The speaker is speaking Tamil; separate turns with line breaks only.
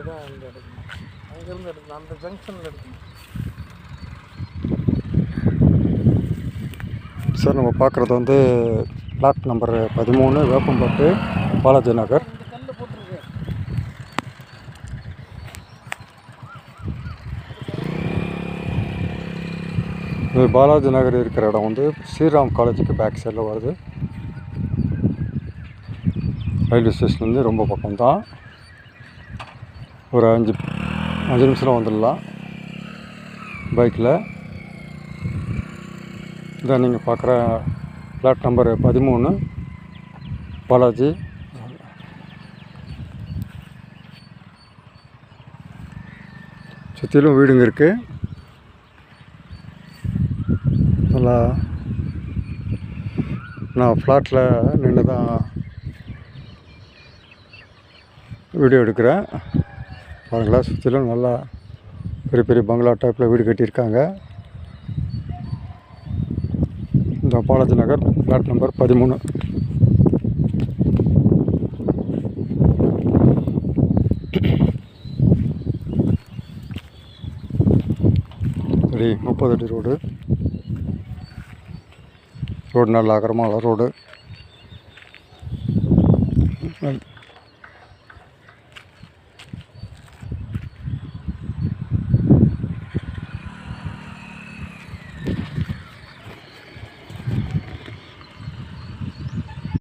தான் அங்கே எடுக்கணும், அங்கேருந்து எடுக்கணும், அந்த ஜங்ஷனில் எடுக்கணும்.
சார் நம்ம பார்க்குறது வந்து பிளாட் நம்பர் 13 வேப்பம்பட்டு பாலாஜி நகர்.
இந்த கல் போட்டிருக்கு.
இது பாலாஜி நகர் இருக்கிற இடம் வந்து ஸ்ரீராம் காலேஜுக்கு பேக் சைடில் வருது. ரயில்வே ஸ்டேஷன்லேருந்து ரொம்ப பக்கம்தான், ஒரு 5 நிமிஷம் வந்துடலாம் பைக்கில். இதான் நீங்கள் பார்க்குற பிளாட் நம்பர் 13 பாலாஜி. சுற்றிலும் வீடுங்க இருக்குது. நல்லா நான் ஃப்ளாட்டில் நின்று தான் வீடியோ எடுக்கிறேன். பாருங்களா, சுற்றிலும் நல்லா பெரிய பெரிய பங்களா டைப்பில் வீடு கட்டியிருக்காங்க. இந்த பாலாஜி நகர் பிளாட் நம்பர் 13. சரி, 30 அடி ரோடு. ரோடு நல்ல அகரமான ரோடு.